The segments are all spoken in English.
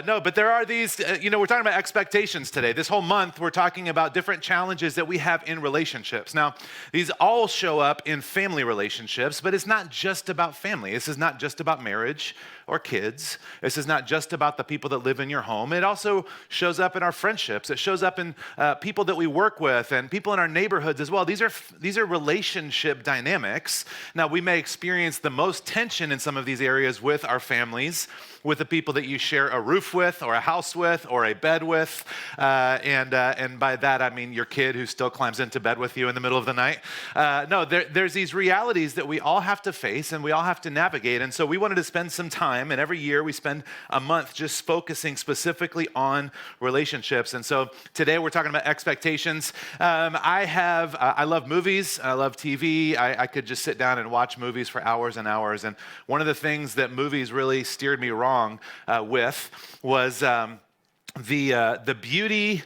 No, but there are these, we're talking about expectations today. This whole month, we're talking about different challenges that we have in relationships. Now, these all show up in family relationships, but it's not just about family. This is not just about marriage or kids. This is not just about the people that live in your home. It also shows up in our friendships. It shows up in people that we work with and people in our neighborhoods as well. These are relationship dynamics. Now, we may experience the most tension in some of these areas with our families, with the people that you share a roof with or a house with or a bed with. And by that, I mean your kid who still climbs into bed with you in the middle of the night. There's these realities that we all have to face and we all have to navigate. And so we wanted to spend some time, and every year we spend a month just focusing specifically on relationships. And so today we're talking about expectations. I love movies. I love TV. I could just sit down and watch movies for hours and hours. And one of the things that movies really steered me wrong with was the beauty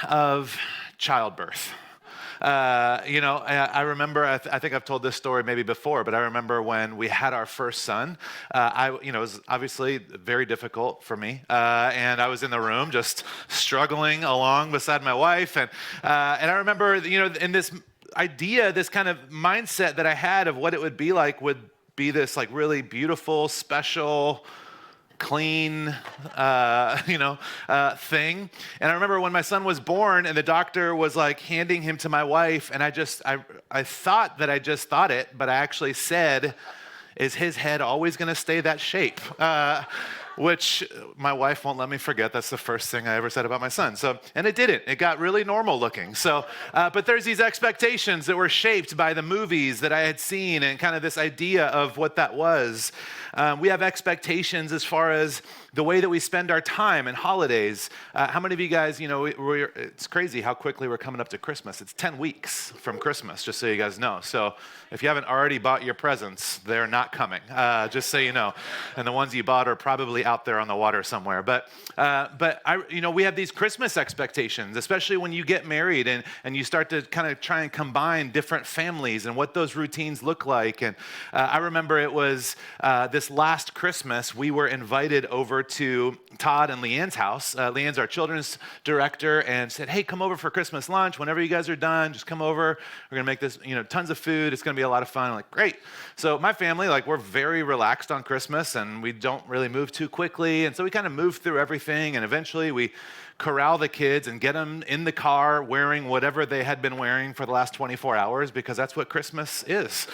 of childbirth. I remember, I think I've told this story maybe before, but I remember when we had our first son, it was obviously very difficult for me. And I was in the room just struggling along beside my wife. And I remember, in this idea, this kind of mindset that I had of what it would be like would be this like really beautiful, special, clean, thing. And I remember when my son was born and the doctor was like handing him to my wife, and I thought that I just thought it, but I actually said, is his head always going to stay that shape? Which my wife won't let me forget. That's the first thing I ever said about my son. And it didn't. It got really normal looking. But there's these expectations that were shaped by the movies that I had seen and kind of this idea of what that was. We have expectations as far as the way that we spend our time and holidays. How many of you guys, it's crazy how quickly we're coming up to Christmas. It's 10 weeks from Christmas, just so you guys know. So if you haven't already bought your presents, they're not coming, just so you know. And the ones you bought are probably out there on the water somewhere. But we have these Christmas expectations, especially when you get married and you start to kind of try and combine different families and what those routines look like. And I remember it was this last Christmas, we were invited over to Todd and Leanne's house. Leanne's our children's director, and said, hey, come over for Christmas lunch. Whenever you guys are done, just come over. We're going to make this, tons of food. It's going to be a lot of fun. I'm like, great. So my family, we're very relaxed on Christmas, and we don't really move too quickly. And so we kind of move through everything, and eventually we corral the kids and get them in the car wearing whatever they had been wearing for the last 24 hours, because that's what Christmas is.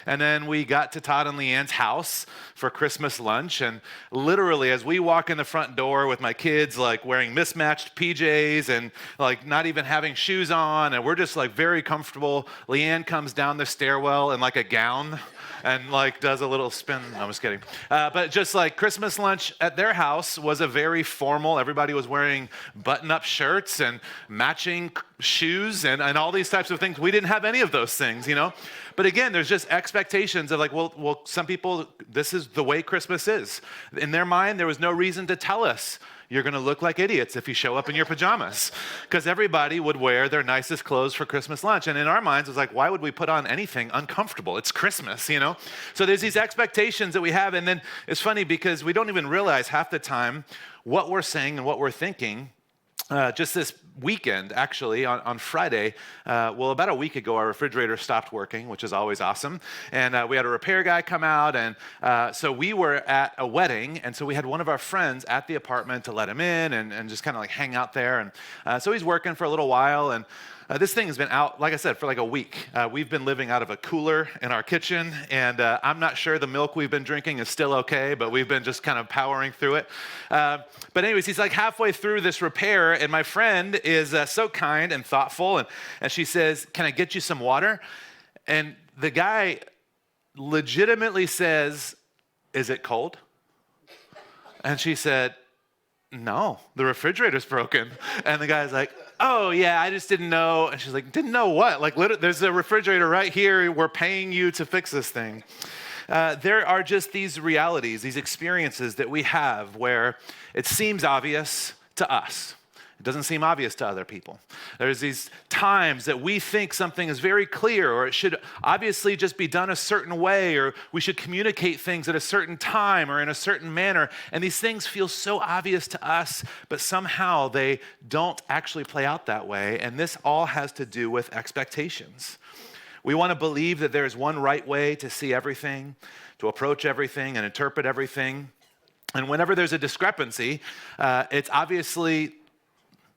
And then we got to Todd and Leanne's house for Christmas lunch. And literally, as we walk in the front door with my kids, wearing mismatched PJs and not even having shoes on, and we're just very comfortable, Leanne comes down the stairwell in a gown and does a little spin. No, I'm just kidding. But just Christmas lunch at their house was a very formal, everybody was wearing button-up shirts and matching shoes and all these types of things. We didn't have any of those things, But again, there's just expectations of well, some people, this is the way Christmas is. In their mind, there was no reason to tell us, you're going to look like idiots if you show up in your pajamas, because everybody would wear their nicest clothes for Christmas lunch. And in our minds, it was why would we put on anything uncomfortable? It's Christmas, So there's these expectations that we have. And then it's funny because we don't even realize half the time what we're saying and what we're thinking. Just this weekend, actually, on Friday, about a week ago, our refrigerator stopped working, which is always awesome. And we had a repair guy come out, and so we were at a wedding, and so we had one of our friends at the apartment to let him in and just kind of hang out there. And so he's working for a little while, and this thing has been out, like I said, for a week. We've been living out of a cooler in our kitchen, and I'm not sure the milk we've been drinking is still okay, but we've been just kind of powering through it. But anyways, he's halfway through this repair, and my friend is so kind and thoughtful, and she says, can I get you some water? And the guy legitimately says, is it cold? And she said, no, the refrigerator's broken. And the guy's like, oh, yeah, I just didn't know. And she's like, didn't know what? Literally, there's a refrigerator right here. We're paying you to fix this thing. There are just these realities, these experiences that we have where it seems obvious to us. It doesn't seem obvious to other people. There's these times that we think something is very clear, or it should obviously just be done a certain way, or we should communicate things at a certain time or in a certain manner. And these things feel so obvious to us, but somehow they don't actually play out that way. And this all has to do with expectations. We want to believe that there's one right way to see everything, to approach everything and interpret everything. And whenever there's a discrepancy, it's obviously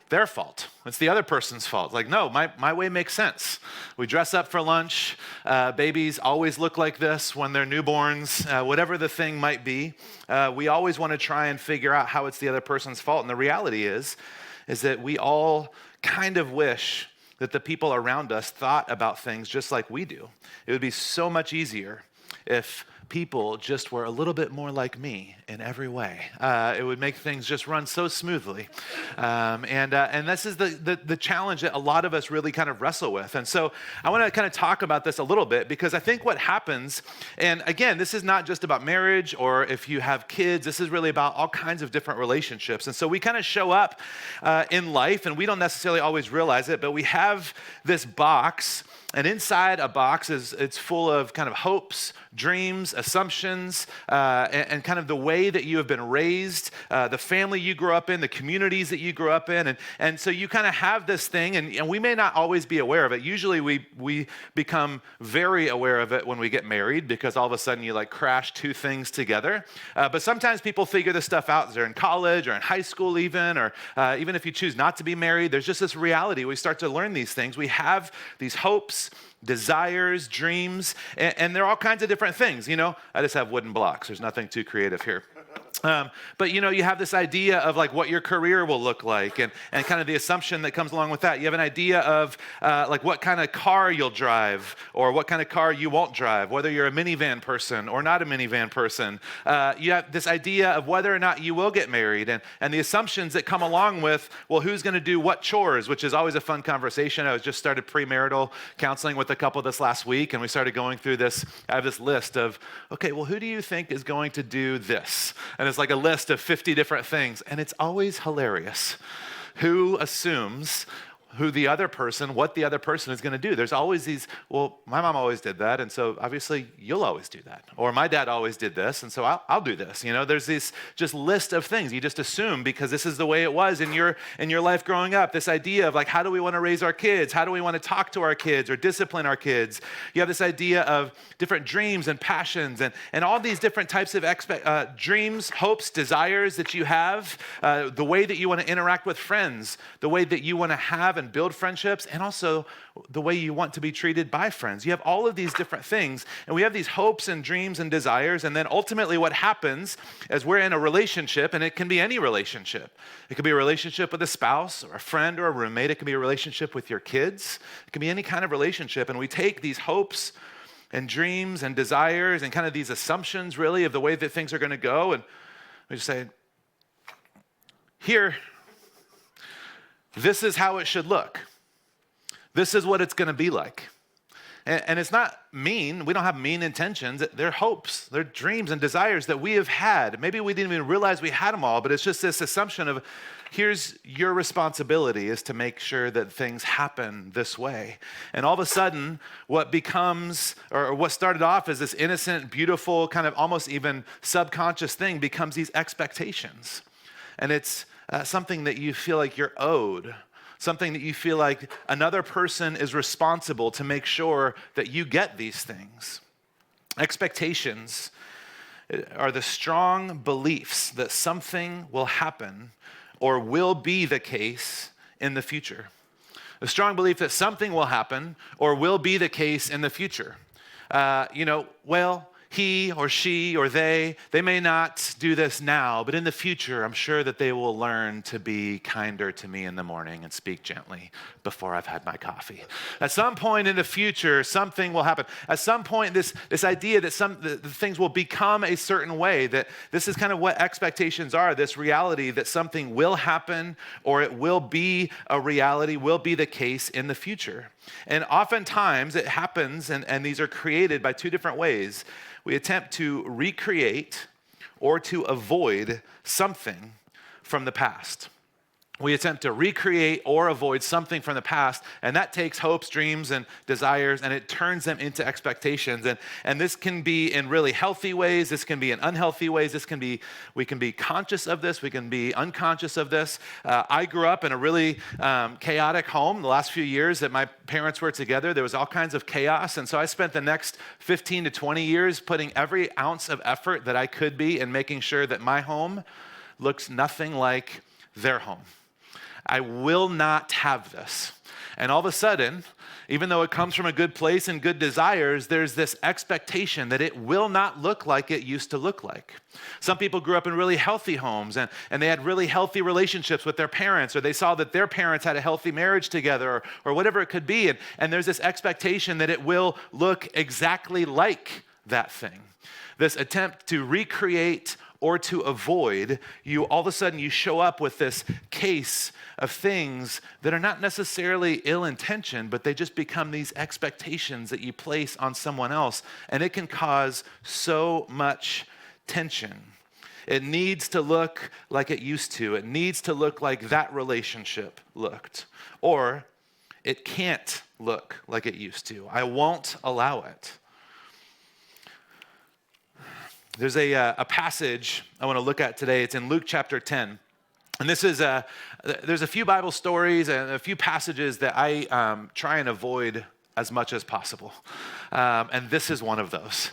their fault. It's the other person's fault. Like, no, my way makes sense. We dress up for lunch. Babies always look like this when they're newborns. Whatever the thing might be, we always want to try and figure out how it's the other person's fault. And the reality is that we all kind of wish that the people around us thought about things just like we do. It would be so much easier if people just were a little bit more like me in every way. It would make things just run so smoothly. And this is the challenge that a lot of us really kind of wrestle with. And so I want to kind of talk about this a little bit, because I think what happens, and again, this is not just about marriage or if you have kids, this is really about all kinds of different relationships. And so we kind of show up in life, and we don't necessarily always realize it, but we have this box. And inside a box it's full of kind of hopes, dreams, assumptions, and kind of the way that you have been raised, the family you grew up in, the communities that you grew up in. And so you kind of have this thing, and we may not always be aware of it. Usually we become very aware of it when we get married, because all of a sudden you like crash two things together. But sometimes people figure this stuff out as they're in college or in high school even, or even if you choose not to be married, there's just this reality. We start to learn these things. We have these hopes, desires, dreams, and they're all kinds of different things. I just have wooden blocks. There's nothing too creative here. But you have this idea of like what your career will look like, and kind of the assumption that comes along with that. You have an idea of like what kind of car you'll drive, or what kind of car you won't drive, whether you're a minivan person or not a minivan person. You have this idea of whether or not you will get married, and the assumptions that come along with, well, who's going to do what chores, which is always a fun conversation. I just started premarital counseling with a couple this last week, and we started going through this. I have this list of, okay, well, who do you think is going to do this? And it's like a list of 50 different things, and it's always hilarious. Who assumes what the other person is going to do? There's always these, well, my mom always did that, and so obviously you'll always do that. Or my dad always did this, and so I'll do this. There's this just list of things you just assume because this is the way it was in your life growing up. This idea of like, how do we want to raise our kids? How do we want to talk to our kids or discipline our kids? You have this idea of different dreams and passions and all these different types of dreams, hopes, desires that you have, the way that you want to interact with friends, the way that you want to have and build friendships, and also the way you want to be treated by friends. You have all of these different things, and we have these hopes and dreams and desires, and then ultimately what happens is we're in a relationship, and it can be any relationship. It could be a relationship with a spouse or a friend or a roommate. It can be a relationship with your kids. It can be any kind of relationship, and we take these hopes and dreams and desires and kind of these assumptions really of the way that things are going to go, and we just say, here, this is how it should look. This is what it's going to be like. And it's not mean. We don't have mean intentions. They're hopes. They're dreams and desires that we have had. Maybe we didn't even realize we had them all, but it's just this assumption of, here's your responsibility is to make sure that things happen this way. And all of a sudden, what becomes, or what started off as this innocent, beautiful, kind of almost even subconscious thing becomes these expectations. And it's something that you feel like you're owed, something that you feel like another person is responsible to make sure that you get these things. Expectations are the strong beliefs that something will happen or will be the case in the future. The strong belief that something will happen or will be the case in the future. He or she or they may not do this now, but in the future, I'm sure that they will learn to be kinder to me in the morning and speak gently before I've had my coffee. At some point in the future, something will happen. At some point, this idea that the things will become a certain way, that this is kind of what expectations are, this reality that something will happen or it will be a reality, will be the case in the future. And oftentimes it happens, and these are created by two different ways. We attempt to recreate or to avoid something from the past. We attempt to recreate or avoid something from the past, and that takes hopes, dreams, and desires, and it turns them into expectations. And this can be in really healthy ways. This can be in unhealthy ways. We can be conscious of this. We can be unconscious of this. I grew up in a really chaotic home. The last few years that my parents were together, there was all kinds of chaos. And so I spent the next 15 to 20 years putting every ounce of effort that I could be in making sure that my home looks nothing like their home. I will not have this. And all of a sudden, even though it comes from a good place and good desires, there's this expectation that it will not look like it used to look like. Some people grew up in really healthy homes and they had really healthy relationships with their parents, or they saw that their parents had a healthy marriage together, or whatever it could be. And there's this expectation that it will look exactly like that thing. This attempt to recreate or to avoid, all of a sudden you show up with this case of things that are not necessarily ill-intentioned, but they just become these expectations that you place on someone else, and it can cause so much tension. It needs to look like it used to. It needs to look like that relationship looked, or it can't look like it used to. I won't allow it. There's a passage I want to look at today. It's in Luke chapter 10. And there's a few Bible stories and a few passages that I try and avoid as much as possible. And this is one of those.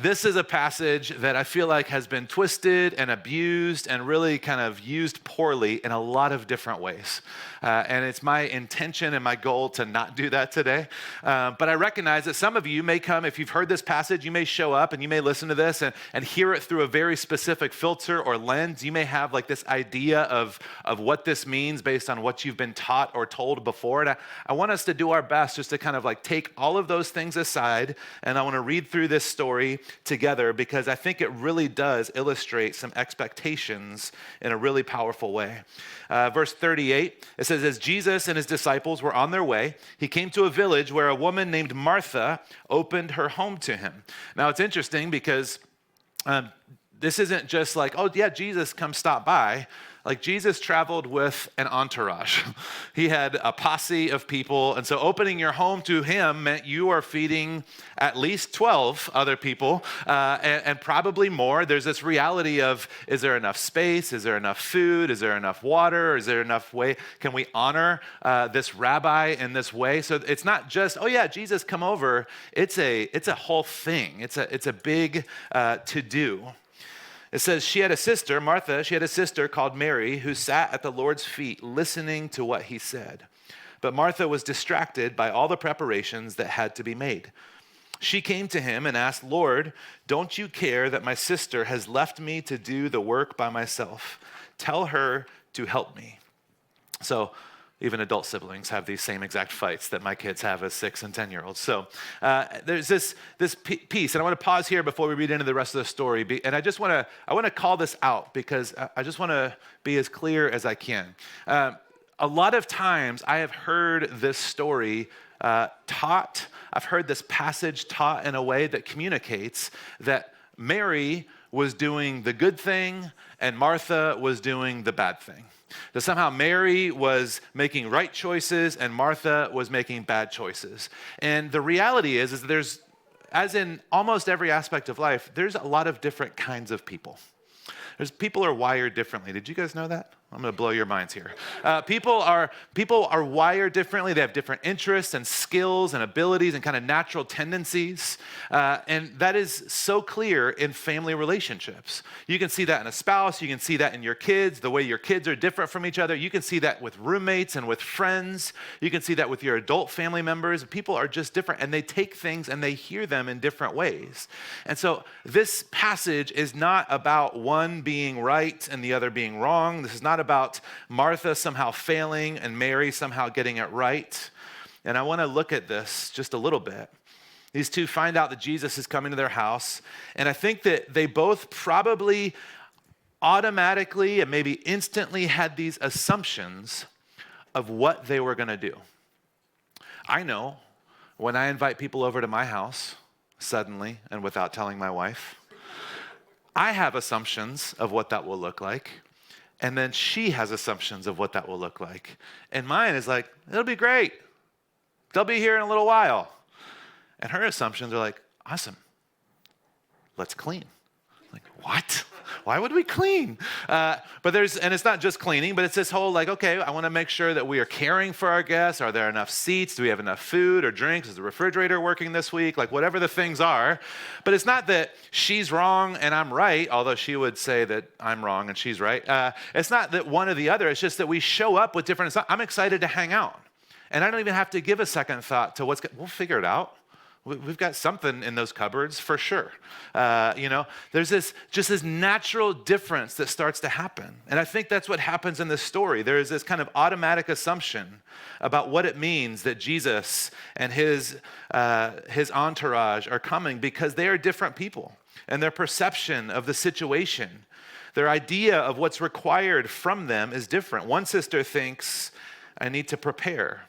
This is a passage that I feel like has been twisted and abused and really kind of used poorly in a lot of different ways. And it's my intention and my goal to not do that today. But I recognize that some of you may come, if you've heard this passage, you may show up and you may listen to this and hear it through a very specific filter or lens. You may have like this idea of what this means based on what you've been taught or told before. And I want us to do our best just to kind of like take all of those things aside, and I want to read through this story together because I think it really does illustrate some expectations in a really powerful way. Verse 38, it says, as Jesus and his disciples were on their way, he came to a village where a woman named Martha opened her home to him. Now it's interesting because this isn't just like, oh yeah, Jesus, come stop by. Like Jesus traveled with an entourage. He had a posse of people. And so opening your home to him meant you are feeding at least 12 other people and probably more. There's this reality of, is there enough space? Is there enough food? Is there enough water? Is there enough way? Can we honor this rabbi in this way? So it's not just, oh yeah, Jesus, come over. It's a whole thing. It's a big to-do. It says she had a sister, Martha, she had a sister called Mary who sat at the Lord's feet listening to what he said. But Martha was distracted by all the preparations that had to be made. She came to him and asked, Lord, don't you care that my sister has left me to do the work by myself? Tell her to help me. So even adult siblings have these same exact fights that my kids have as 6 and 10-year-olds. So there's this piece, and I want to pause here before we read into the rest of the story. And I want to call this out because I just want to be as clear as I can. A lot of times I have heard this story taught. I've heard this passage taught in a way that communicates that Mary was doing the good thing and Martha was doing the bad thing. That somehow Mary was making right choices and Martha was making bad choices. And the reality is there's, as in almost every aspect of life, there's a lot of different kinds of people. People are wired differently. Did you guys know that? I'm going to blow your minds here. People are wired differently. They have different interests and skills and abilities and kind of natural tendencies. And that is so clear in family relationships. You can see that in a spouse. You can see that in your kids, the way your kids are different from each other. You can see that with roommates and with friends. You can see that with your adult family members. People are just different, and they take things and they hear them in different ways. And so this passage is not about one being right and the other being wrong. This is not about Martha somehow failing and Mary somehow getting it right. And I want to look at this just a little bit. These two find out that Jesus is coming to their house, and I think that they both probably automatically and maybe instantly had these assumptions of what they were going to do. I know when I invite people over to my house suddenly and without telling my wife, I have assumptions of what that will look like. And then she has assumptions of what that will look like. And mine is like, it'll be great. They'll be here in a little while. And her assumptions are like, awesome. Let's clean. Like, what? Why would we clean? And it's not just cleaning, but it's this whole like, okay, I want to make sure that we are caring for our guests. Are there enough seats? Do we have enough food or drinks? Is the refrigerator working this week? Like whatever the things are. But it's not that she's wrong and I'm right, although she would say that I'm wrong and she's right. It's not that one or the other. It's just that we show up with different. I'm excited to hang out. And I don't even have to give a second thought to we'll figure it out. We've got something in those cupboards for sure. There's this natural difference that starts to happen. And I think that's what happens in this story. There is this kind of automatic assumption about what it means that Jesus and his entourage are coming because they are different people. And their perception of the situation, their idea of what's required from them is different. One sister thinks, I need to prepare.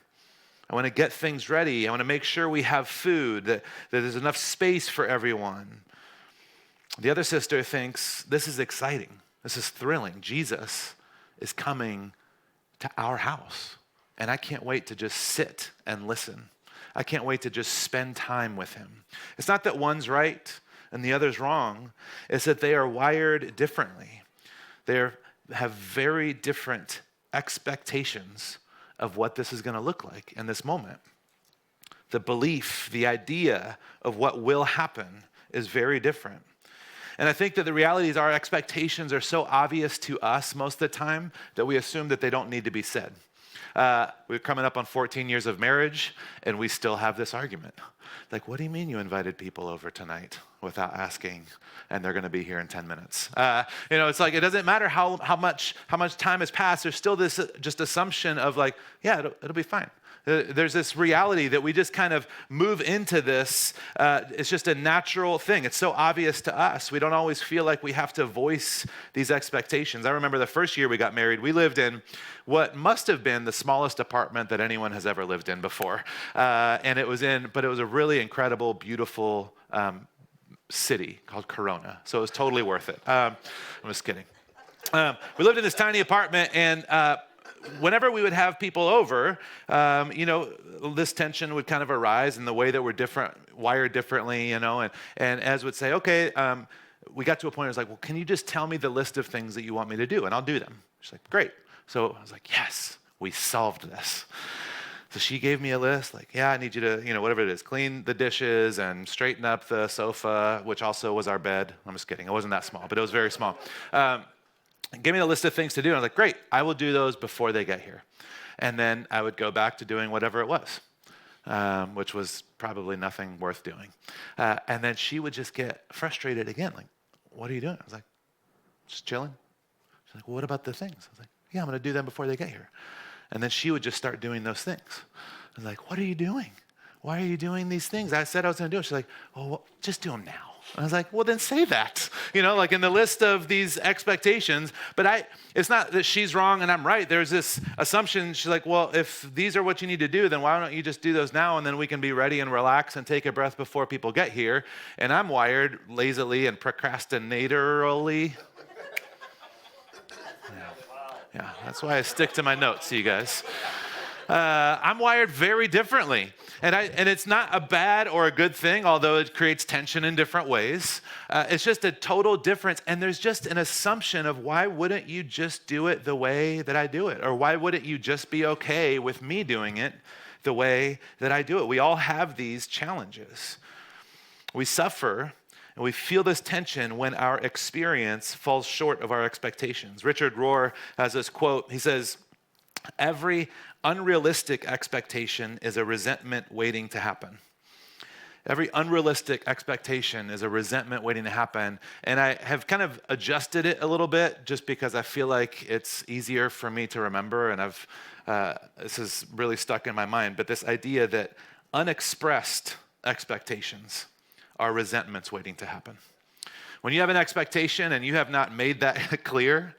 I want to get things ready. I want to make sure we have food, that there's enough space for everyone. The other sister thinks, this is exciting. This is thrilling. Jesus is coming to our house. And I can't wait to just sit and listen. I can't wait to just spend time with him. It's not that one's right and the other's wrong. It's that they are wired differently. They have very different expectations of what this is going to look like in this moment. The belief, the idea of what will happen is very different. And I think that the reality is our expectations are so obvious to us most of the time that we assume that they don't need to be said. We're coming up on 14 years of marriage, and we still have this argument. Like, what do you mean you invited people over tonight without asking, and they're going to be here in 10 minutes? It's like it doesn't matter how much time has passed. There's still this just assumption of like, yeah, it'll be fine. There's this reality that we just kind of move into this. It's just a natural thing. It's so obvious to us. We don't always feel like we have to voice these expectations. I remember the first year we got married, we lived in what must have been the smallest apartment that anyone has ever lived in before. But it was a really incredible, beautiful city called Corona. So it was totally worth it. I'm just kidding. We lived in this tiny apartment, and whenever we would have people over, this tension would kind of arise in the way that we're different, wired differently, and Ez would say, okay, we got to a point where I was like, well, can you just tell me the list of things that you want me to do? And I'll do them. She's like, great. So I was like, yes, we solved this. So she gave me a list, like, yeah, I need you to, whatever it is, clean the dishes and straighten up the sofa, which also was our bed. I'm just kidding. It wasn't that small, but it was very small. Give me a list of things to do. And I was like, great, I will do those before they get here. And then I would go back to doing whatever it was, which was probably nothing worth doing. And then she would just get frustrated again, like, what are you doing? I was like, just chilling. She's like, well, what about the things? I was like, yeah, I'm going to do them before they get here. And then she would just start doing those things. I was like, what are you doing? Why are you doing these things? I said I was going to do it. She's like, well, just do them now. I was like, well, then say that, like in the list of these expectations. But it's not that she's wrong and I'm right. There's this assumption. She's like, well, if these are what you need to do, then why don't you just do those now? And then we can be ready and relax and take a breath before people get here. And I'm wired lazily and procrastinatorily. Yeah, that's why I stick to my notes, you guys. I'm wired very differently. And it's not a bad or a good thing, although it creates tension in different ways. It's just a total difference. And there's just an assumption of why wouldn't you just do it the way that I do it? Or why wouldn't you just be okay with me doing it the way that I do it? We all have these challenges. We suffer and we feel this tension when our experience falls short of our expectations. Richard Rohr has this quote. He says, every unrealistic expectation is a resentment waiting to happen. Every unrealistic expectation is a resentment waiting to happen. And I have kind of adjusted it a little bit just because I feel like it's easier for me to remember. And this is really stuck in my mind. But this idea that unexpressed expectations are resentments waiting to happen. When you have an expectation and you have not made that clear,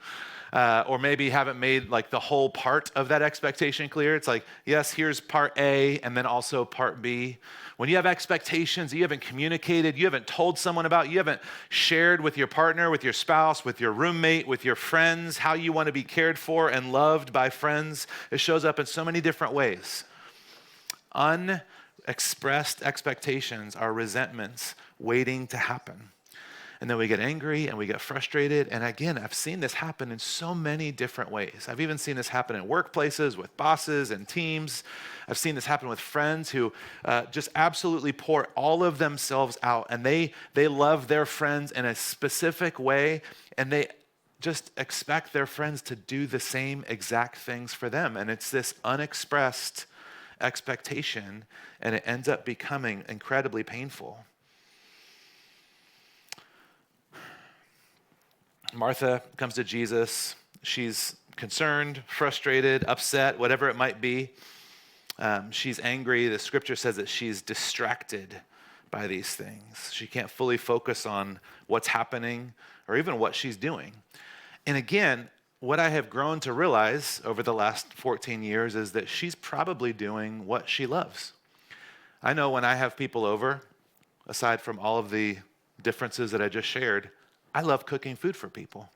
or maybe haven't made like the whole part of that expectation clear. It's like, yes, here's part A and then also part B. When you have expectations that you haven't communicated, you haven't told someone about, you haven't shared with your partner, with your spouse, with your roommate, with your friends, how you want to be cared for and loved by friends, it shows up in so many different ways. Unexpressed expectations are resentments waiting to happen. And then we get angry and we get frustrated. And again, I've seen this happen in so many different ways. I've even seen this happen in workplaces with bosses and teams. I've seen this happen with friends who just absolutely pour all of themselves out. And they love their friends in a specific way. And they just expect their friends to do the same exact things for them. And it's this unexpressed expectation. And it ends up becoming incredibly painful. Martha comes to Jesus. She's concerned, frustrated, upset, whatever it might be. She's angry. The scripture says that she's distracted by these things. She can't fully focus on what's happening or even what she's doing. And again, what I have grown to realize over the last 14 years is that she's probably doing what she loves. I know when I have people over, aside from all of the differences that I just shared, I love cooking food for people.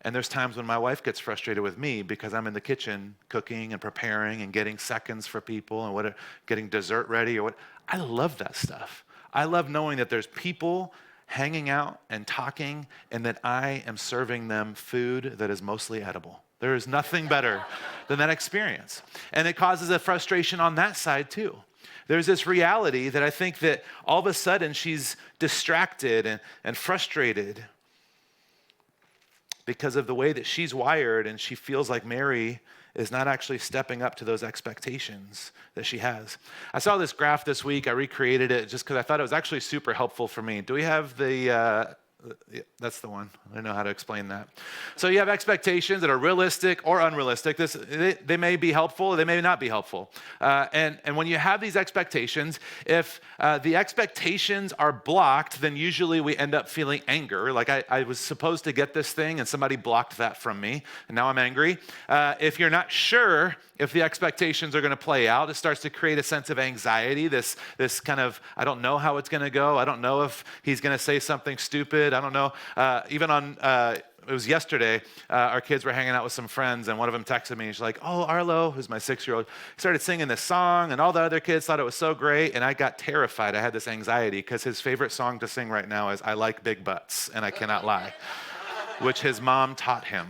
And there's times when my wife gets frustrated with me because I'm in the kitchen cooking and preparing and getting seconds for people and getting dessert ready or what. I love that stuff. I love knowing that there's people hanging out and talking and that I am serving them food that is mostly edible. There is nothing better than that experience. And it causes a frustration on that side too. There's this reality that I think that all of a sudden she's distracted and frustrated because of the way that she's wired, and she feels like Mary is not actually stepping up to those expectations that she has. I saw this graph this week. I recreated it just because I thought it was actually super helpful for me. Do we have the, that's the one. I don't know how to explain that. So you have expectations that are realistic or unrealistic. They may be helpful, they may not be helpful. And when you have these expectations, if the expectations are blocked, then usually we end up feeling anger. Like I was supposed to get this thing and somebody blocked that from me, and now I'm angry. If you're not sure if the expectations are going to play out, it starts to create a sense of anxiety, this kind of, I don't know how it's going to go. I don't know if he's going to say something stupid. I don't know. Even on, it was yesterday, our kids were hanging out with some friends, and one of them texted me. She's like, oh, Arlo, who's my 6-year-old, started singing this song, and all the other kids thought it was so great, and I got terrified. I had this anxiety because his favorite song to sing right now is I Like Big Butts, and I Cannot Lie, which his mom taught him.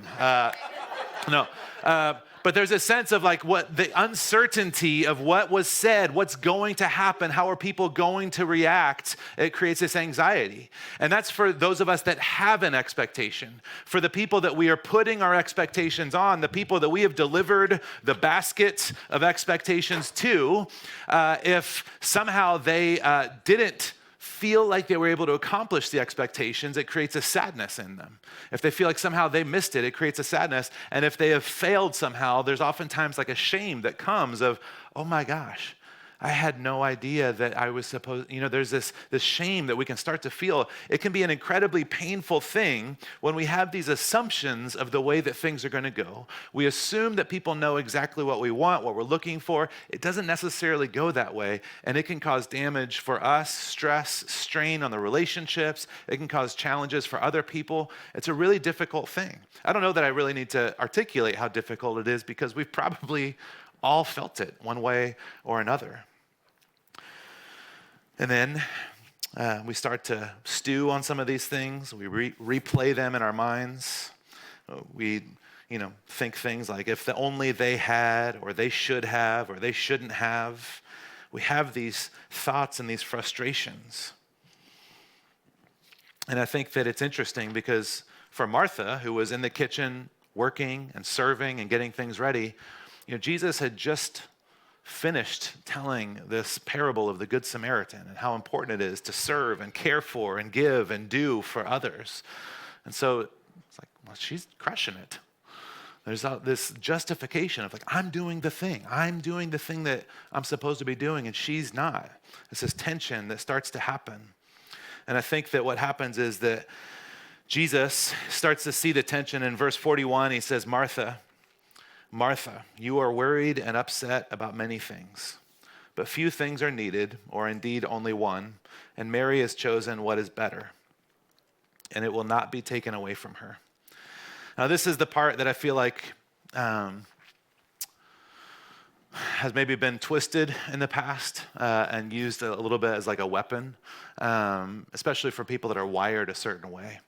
But there's a sense of like what the uncertainty of what was said, what's going to happen, how are people going to react. It creates this anxiety. And that's for those of us that have an expectation. For the people that we are putting our expectations on, the people that we have delivered the basket of expectations to, if somehow they didn't feel like they were able to accomplish the expectations, it creates a sadness in them. If they feel like somehow they missed it, it creates a sadness. And if they have failed somehow, there's oftentimes like a shame that comes of, oh my gosh, I had no idea that I was supposed, there's this shame that we can start to feel. It can be an incredibly painful thing when we have these assumptions of the way that things are going to go. We assume that people know exactly what we want, what we're looking for. It doesn't necessarily go that way, and it can cause damage for us, stress, strain on the relationships. It can cause challenges for other people. It's a really difficult thing. I don't know that I really need to articulate how difficult it is because we've probably all felt it one way or another. And then we start to stew on some of these things. We replay them in our minds. We, think things like if only they had, or they should have, or they shouldn't have. We have these thoughts and these frustrations. And I think that it's interesting because for Martha, who was in the kitchen working and serving and getting things ready, Jesus had just finished telling this parable of the Good Samaritan and how important it is to serve and care for and give and do for others. And so it's like, well, she's crushing it. There's this justification of like, I'm doing the thing that I'm supposed to be doing, and she's not. It's this tension that starts to happen. And I think that what happens is that Jesus starts to see the tension in verse 41. He says, Martha, Martha, you are worried and upset about many things, but few things are needed, or indeed only one, and Mary has chosen what is better, and it will not be taken away from her. Now, this is the part that I feel like has maybe been twisted in the past and used a little bit as like a weapon, especially for people that are wired a certain way.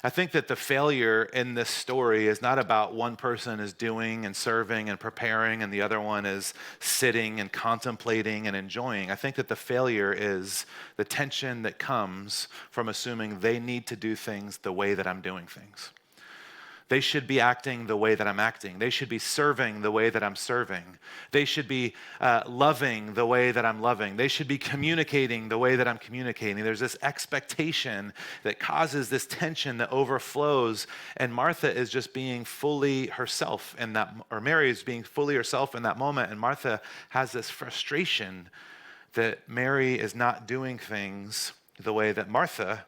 I think that the failure in this story is not about one person is doing and serving and preparing and the other one is sitting and contemplating and enjoying. I think that the failure is the tension that comes from assuming they need to do things the way that I'm doing things. They should be acting the way that I'm acting. They should be serving the way that I'm serving. They should be loving the way that I'm loving. They should be communicating the way that I'm communicating. There's this expectation that causes this tension that overflows, and Martha is just being fully herself in that, or Mary is being fully herself in that moment, and Martha has this frustration that Mary is not doing things the way that Martha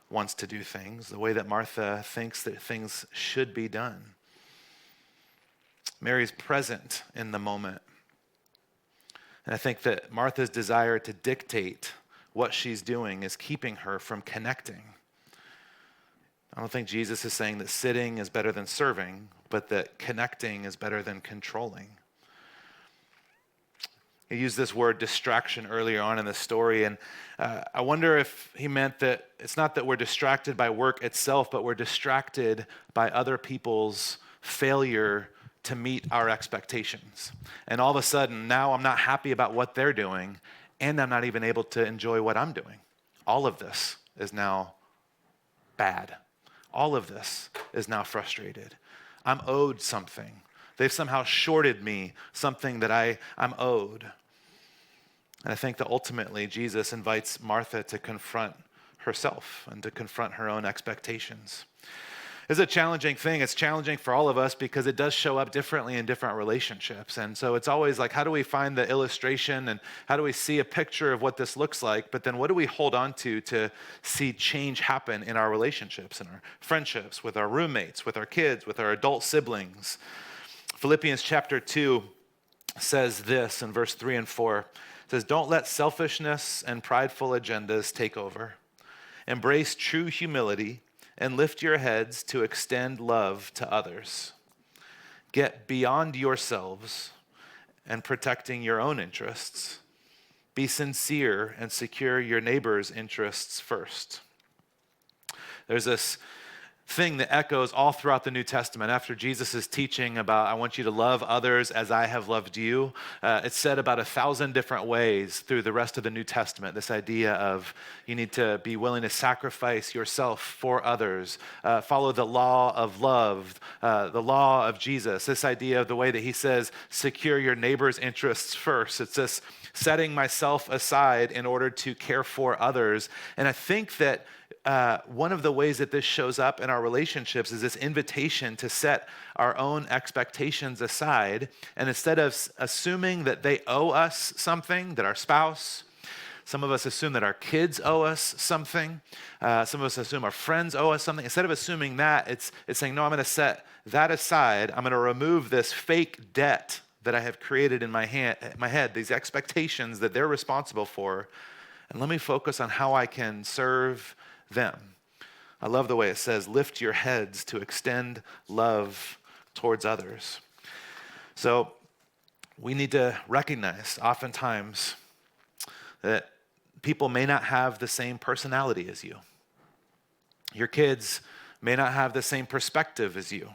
wants to do things, the way that Martha thinks that things should be done. Mary's present in the moment. And I think that Martha's desire to dictate what she's doing is keeping her from connecting. I don't think Jesus is saying that sitting is better than serving, but that connecting is better than controlling. He used this word distraction earlier on in the story, and I wonder if he meant that it's not that we're distracted by work itself, but we're distracted by other people's failure to meet our expectations. And all of a sudden, now I'm not happy about what they're doing, and I'm not even able to enjoy what I'm doing. All of this is now bad. All of this is now frustrated. I'm owed something. They've somehow shorted me something that I'm owed. And I think that ultimately Jesus invites Martha to confront herself and to confront her own expectations. It's a challenging thing. It's challenging for all of us because it does show up differently in different relationships. And so it's always like, how do we find the illustration and how do we see a picture of what this looks like? But then what do we hold on to see change happen in our relationships, in our friendships, with our roommates, with our kids, with our adult siblings? Philippians chapter 2 says this in verse 3 and 4. It says, don't let selfishness and prideful agendas take over. Embrace true humility and lift your heads to extend love to others. Get beyond yourselves and protecting your own interests. Be sincere and secure your neighbor's interests first. There's this thing that echoes all throughout the New Testament. After Jesus' teaching about, I want you to love others as I have loved you, it's said about 1,000 different ways through the rest of the New Testament, this idea of you need to be willing to sacrifice yourself for others, follow the law of love, the law of Jesus, this idea of the way that he says, secure your neighbor's interests first. It's this setting myself aside in order to care for others. And I think that one of the ways that this shows up in our relationships is this invitation to set our own expectations aside. And instead of assuming that they owe us something, that our spouse, some of us assume that our kids owe us something. Some of us assume our friends owe us something. Instead of assuming that, it's saying, no, I'm going to set that aside. I'm going to remove this fake debt that I have created in my head, these expectations that they're responsible for, and let me focus on how I can serve them. I love the way it says, lift your heads to extend love towards others. So we need to recognize oftentimes that people may not have the same personality as you. Your kids may not have the same perspective as you.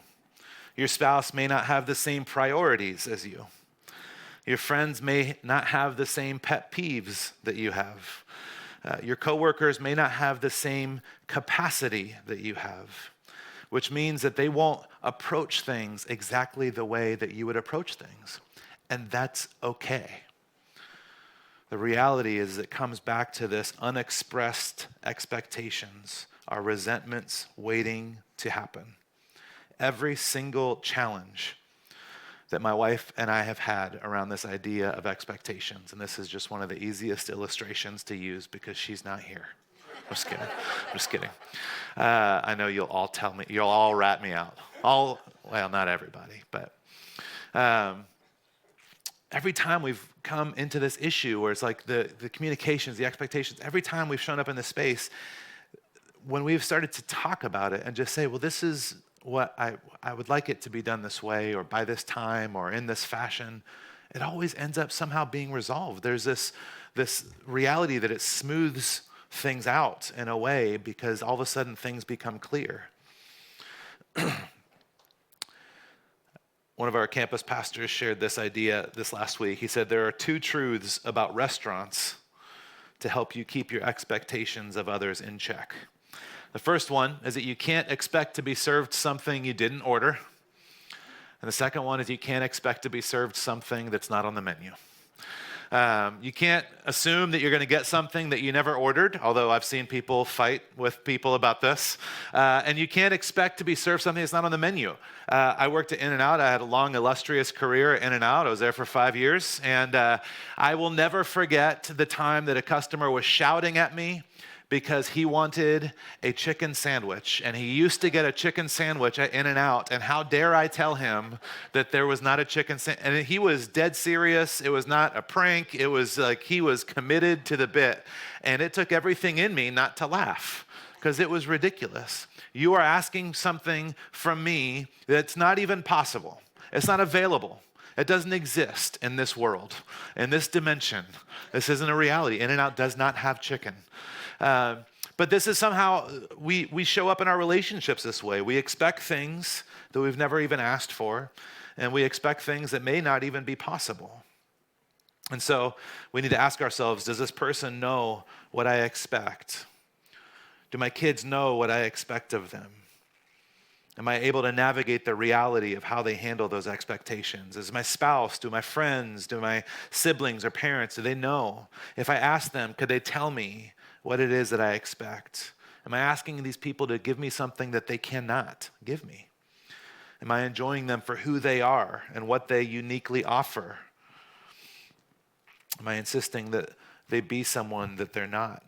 Your spouse may not have the same priorities as you. Your friends may not have the same pet peeves that you have. Your coworkers may not have the same capacity that you have, which means that they won't approach things exactly the way that you would approach things. And that's okay. The reality is it comes back to this unexpressed expectations, our resentments waiting to happen. Every single challenge that my wife and I have had around this idea of expectations, and this is just one of the easiest illustrations to use because she's not here. just kidding. I'm just kidding. I know you'll all tell me, you'll all rat me out. Well, not everybody, but every time we've come into this issue where it's like the communications, the expectations, every time we've shown up in this space, when we've started to talk about it and just say, well, this is what I would like it to be done this way or by this time or in this fashion, it always ends up somehow being resolved. There's this reality that it smooths things out in a way because all of a sudden things become clear. One of our campus pastors shared this idea this last week. He said, there are two truths about restaurants to help you keep your expectations of others in check. The first one is that you can't expect to be served something you didn't order. And the second one is you can't expect to be served something that's not on the menu. You can't assume that you're going to get something that you never ordered, although I've seen people fight with people about this. And you can't expect to be served something that's not on the menu. I worked at In-N-Out. I had a long, illustrious career at In-N-Out. I was there for 5 years. And I will never forget the time that a customer was shouting at me because he wanted a chicken sandwich. And he used to get a chicken sandwich at In-N-Out. And how dare I tell him that there was not a chicken sandwich? And he was dead serious. It was not a prank. It was like he was committed to the bit. And it took everything in me not to laugh because it was ridiculous. You are asking something from me that's not even possible. It's not available. It doesn't exist in this world, in this dimension. This isn't a reality. In-N-Out does not have chicken. But this is somehow, we show up in our relationships this way. We expect things that we've never even asked for, and we expect things that may not even be possible. And so we need to ask ourselves, does this person know what I expect? Do my kids know what I expect of them? Am I able to navigate the reality of how they handle those expectations? Is my spouse, do my friends, do my siblings or parents, do they know? If I ask them, could they tell me what it is that I expect? Am I asking these people to give me something that they cannot give me? Am I enjoying them for who they are and what they uniquely offer? Am I insisting that they be someone that they're not?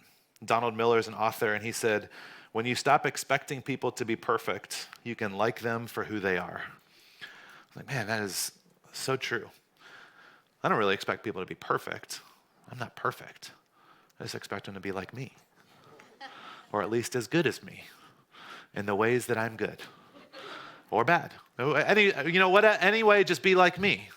Donald Miller is an author, and he said, when you stop expecting people to be perfect, you can like them for who they are. I'm like, man, that is so true. I don't really expect people to be perfect. I'm not perfect. I just expect them to be like me, or at least as good as me in the ways that I'm good or bad. Anyway, just be like me.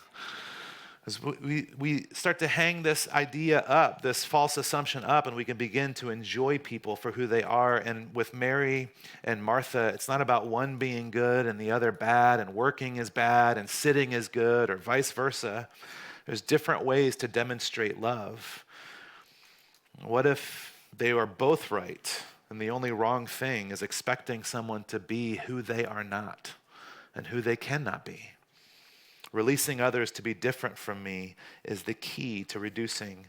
As we start to hang this idea up, this false assumption up, and we can begin to enjoy people for who they are. And with Mary and Martha, it's not about one being good and the other bad, and working is bad and sitting is good, or vice versa. There's different ways to demonstrate love. What if they are both right, and the only wrong thing is expecting someone to be who they are not and who they cannot be? Releasing others to be different from me is the key to reducing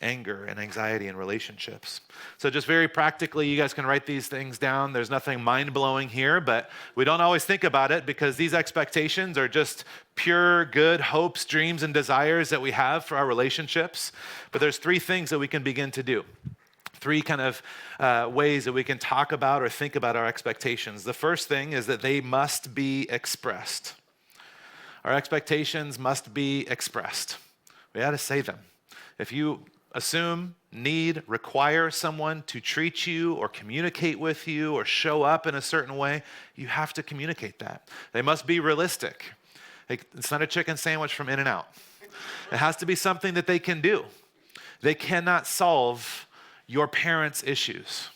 anger and anxiety in relationships. So just very practically, you guys can write these things down. There's nothing mind-blowing here, but we don't always think about it because these expectations are just pure good hopes, dreams, and desires that we have for our relationships. But there's three things that we can begin to do. Three kind of ways that we can talk about or think about our expectations. The first thing is that they must be expressed. Our expectations must be expressed. We got to say them. If you assume, need, require someone to treat you or communicate with you or show up in a certain way, you have to communicate that. They must be realistic. It's not a chicken sandwich from In-N-Out. It has to be something that they can do. They cannot solve your parents' issues.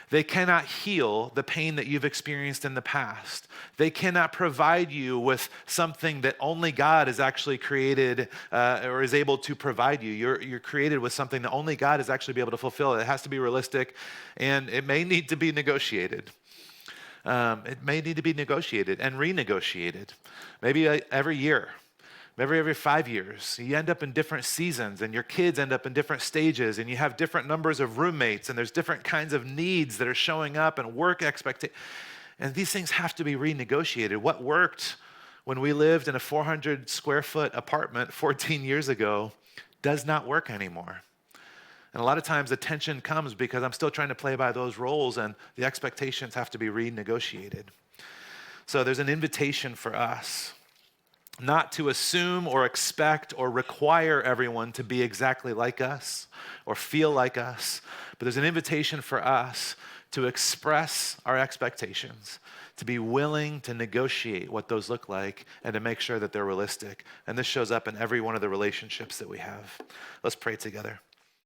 They cannot heal the pain that you've experienced in the past. They cannot provide you with something that only God has actually created or is able to provide you. You're created with something that only God is actually be able to fulfill. It has to be realistic, and it may need to be negotiated. It may need to be negotiated and renegotiated, maybe every year. Maybe every 5 years. You end up in different seasons, and your kids end up in different stages, and you have different numbers of roommates, and there's different kinds of needs that are showing up and work expectations. And these things have to be renegotiated. What worked when we lived in a 400 square foot apartment 14 years ago does not work anymore. And a lot of times the tension comes because I'm still trying to play by those roles and the expectations have to be renegotiated. So there's an invitation for us not to assume or expect or require everyone to be exactly like us or feel like us, but there's an invitation for us to express our expectations, to be willing to negotiate what those look like and to make sure that they're realistic. And this shows up in every one of the relationships that we have. Let's pray together.